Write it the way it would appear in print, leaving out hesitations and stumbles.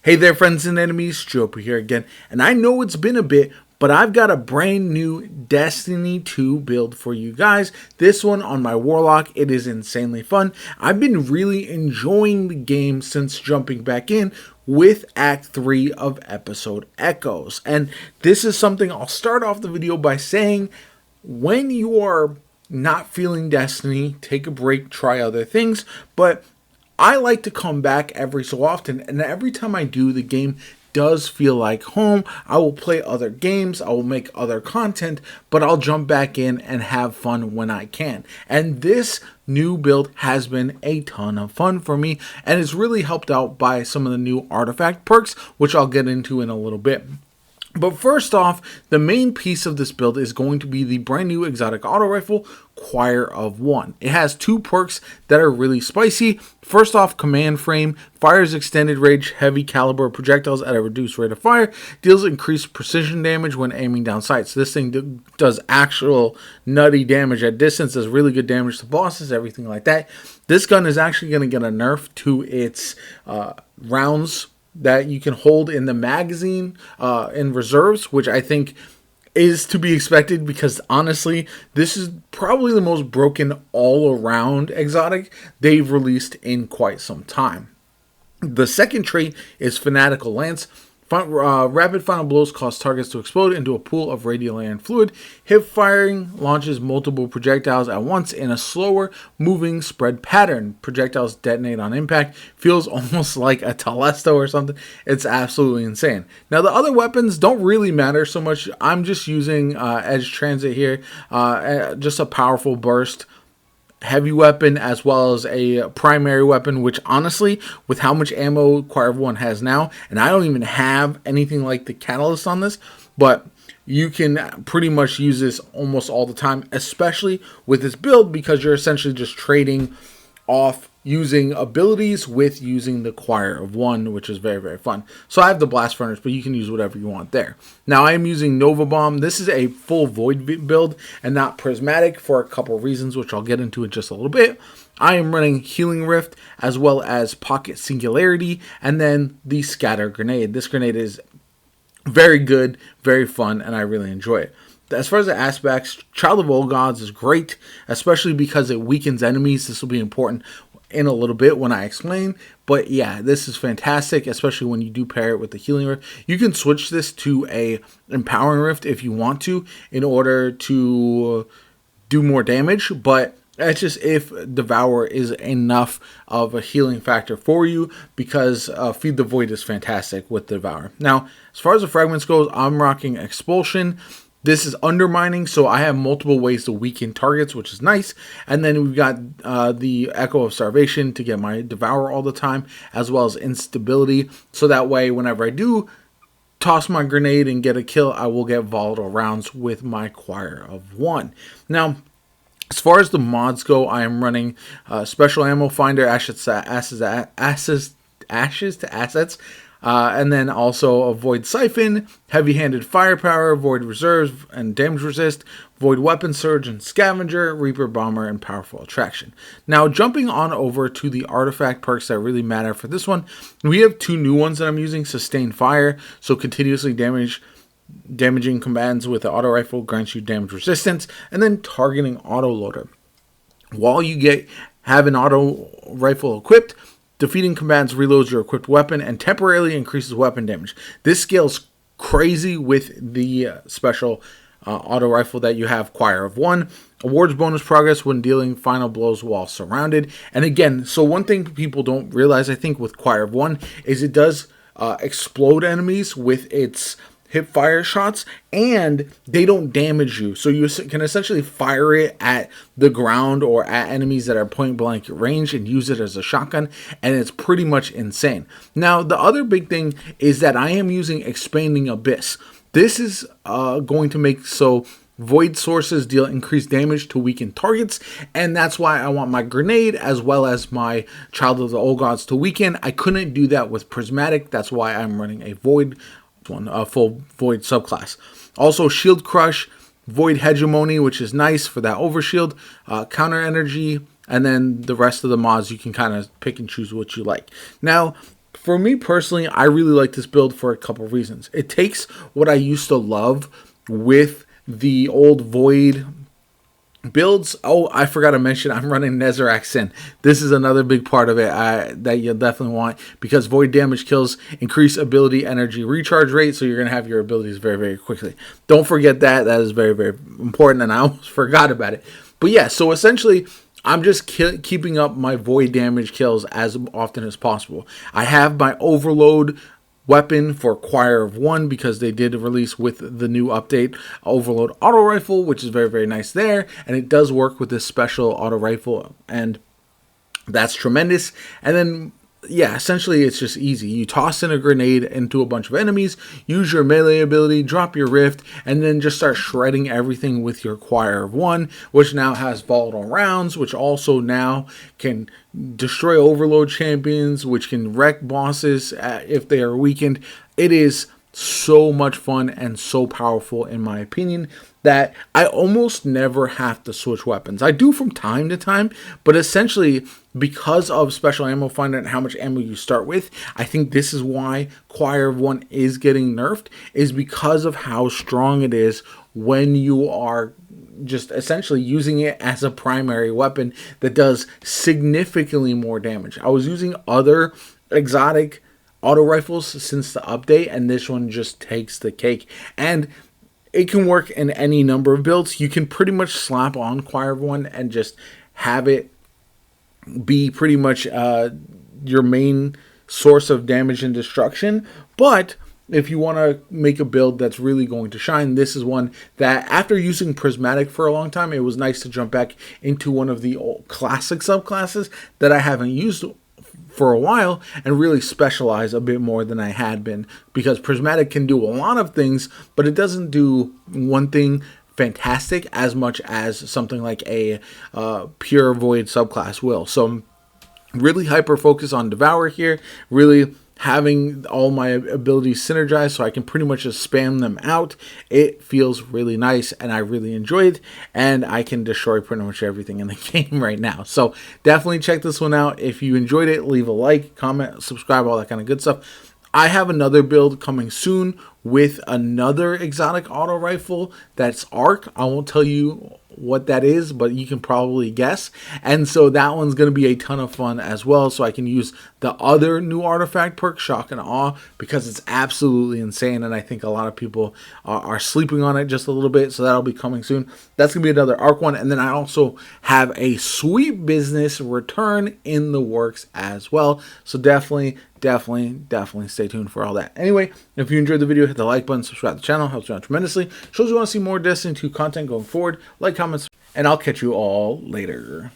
Hey there, friends and enemies, JoPa here again, and I know it's been a bit, but I've got a brand new Destiny 2 build for you guys. This one on my Warlock. It is insanely fun. I've been really enjoying the game since jumping back in with Act 3 of Episode Echoes, and this is something I'll start off the video by saying: when you are not feeling Destiny, take a break, try other things, but I like to come back every so often, and every time I do, the game does feel like home. I will play other games, I will make other content, but I'll jump back in and have fun when I can. And this new build has been a ton of fun for me, and it's really helped out by some of the new artifact perks, which I'll get into in a little bit. But first off, the main piece of this build is going to be the brand new exotic auto rifle, Choir of One. It has two perks that are really spicy. First off, command frame, fires extended range heavy caliber projectiles at a reduced rate of fire, deals increased precision damage when aiming down sights. This thing does actual nutty damage at distance, does really good damage to bosses, everything like that. This gun is actually going to get a nerf to its rounds that you can hold in the magazine in reserves, which I think is to be expected, because honestly, this is probably the most broken all-around exotic they've released in quite some time. The second trait is Fanatical Lance. Rapid final blows cause targets to explode into a pool of radiant fluid. Hip firing launches multiple projectiles at once in a slower moving spread pattern. Projectiles detonate on impact. Feels almost like a Telesto or something. It's absolutely insane. Now the other weapons don't really matter so much. I'm just using Edge Transit here. Just a powerful burst heavy weapon as well as a primary weapon, which honestly, with how much ammo Choir of One has now, and I don't even have anything like the catalyst on this, but you can pretty much use this almost all the time, especially with this build, because you're essentially just trading off using abilities with using the Choir of One, which is very, very fun. So I have the Blast Furnace, but you can use whatever you want there. Now I am using Nova Bomb. This is a full Void build and not Prismatic for a couple of reasons, which I'll get into in just a little bit. I am running Healing Rift as well as Pocket Singularity, and then the Scatter Grenade. This grenade is very good, very fun, and I really enjoy it. As far as the aspects, Child of Old Gods is great, especially because it weakens enemies. This will be important in a little bit when I explain, but yeah, this is fantastic, especially when you do pair it with the Healing Rift. You can switch this to a Empowering Rift if you want to, in order to do more damage, but that's just if Devour is enough of a healing factor for you, because Feed the Void is fantastic with Devour. Now, as far as the fragments goes, I'm rocking Expulsion. This is undermining, so I have multiple ways to weaken targets, which is nice. And then we've got the Echo of Starvation to get my Devour all the time, as well as Instability. So that way, whenever I do toss my grenade and get a kill, I will get volatile rounds with my Choir of One. Now, as far as the mods go, I am running Special Ammo Finder, Ashes to Assets, and then also a Void Siphon, Heavy-Handed Firepower, Void Reserves and Damage Resist, Void Weapon Surge and Scavenger, Reaper Bomber, and Powerful Attraction. Now, jumping on over to the artifact perks that really matter for this one, we have two new ones that I'm using. Sustained Fire, so continuously damaging combatants with the auto rifle grants you damage resistance, and then Targeting Autoloader. While you have an auto rifle equipped, defeating combatants reloads your equipped weapon and temporarily increases weapon damage. This scales crazy with the special auto rifle that you have, Choir of One. Awards bonus progress when dealing final blows while surrounded. And again, so one thing people don't realize, I think, with Choir of One is it does explode enemies with its hip fire shots, and they don't damage you, so you can essentially fire it at the ground or at enemies that are point blank range and use it as a shotgun, and it's pretty much insane. Now, the other big thing is that I am using Expanding Abyss. This is going to make so Void sources deal increased damage to weaken targets, and that's why I want my grenade as well as my Child of the Old Gods to weaken. I couldn't do that with Prismatic, that's why I'm running a Void one, a full Void subclass. Also, Shield Crush, Void Hegemony, which is nice for that overshield, Counter Energy, and then the rest of the mods you can kind of pick and choose what you like. Now, For me personally, I really like this build for a couple of reasons. It takes what I used to love with the old Void builds. Oh, I forgot to mention, I'm running Nezarec Sin. This is another big part of it that you'll definitely want, because void damage kills increase ability energy recharge rate, so you're going to have your abilities very, very quickly. Don't forget that. That is very, very important, and I almost forgot about it. But yeah, so essentially, I'm just keeping up my void damage kills as often as possible. I have my overload weapon for Choir of One, because they did release with the new update Overload Auto Rifle, which is very, very nice there, and it does work with this special auto rifle, and that's tremendous. And then yeah, essentially it's just easy. You toss in a grenade into a bunch of enemies, use your melee ability, drop your rift, and then just start shredding everything with your Choir of One, which now has volatile rounds, which also now can destroy overload champions, which can wreck bosses if they are weakened. It is so much fun and so powerful, in my opinion, that I almost never have to switch weapons. I do from time to time, but essentially because of special ammo finder and how much ammo you start with, I think this is why Choir of One is getting nerfed, is because of how strong it is when you are just essentially using it as a primary weapon that does significantly more damage. I was using other exotic auto rifles since the update, and this one just takes the cake. And it can work in any number of builds. You can pretty much slap on Choir of One and just have it be pretty much your main source of damage and destruction. But if you want to make a build that's really going to shine, this is one that, after using Prismatic for a long time, it was nice to jump back into one of the old classic subclasses that I haven't used for a while and really specialize a bit more than I had been, because Prismatic can do a lot of things, but it doesn't do one thing fantastic as much as something like a pure void subclass will. So really hyper focus on Devour here, really having all my abilities synergized so I can pretty much just spam them out. It feels really nice and I really enjoy it, and I can destroy pretty much everything in the game right now. So definitely check this one out. If you enjoyed it, leave a like, comment, subscribe, all that kind of good stuff. I have another build coming soon with another exotic auto rifle that's ARC. I won't tell you what that is, but you can probably guess. And so that one's going to be a ton of fun as well. So I can use the other new artifact perk, Shock and Awe, because it's absolutely insane. And I think a lot of people are sleeping on it just a little bit. So that'll be coming soon. That's going to be another ARC one. And then I also have a Sweet Business return in the works as well. So definitely stay tuned for all that. Anyway, if you enjoyed the video, hit the like button, subscribe to the channel, helps me out tremendously. Shows you want to see more Destiny 2 content going forward. Like, comments, and I'll catch you all later.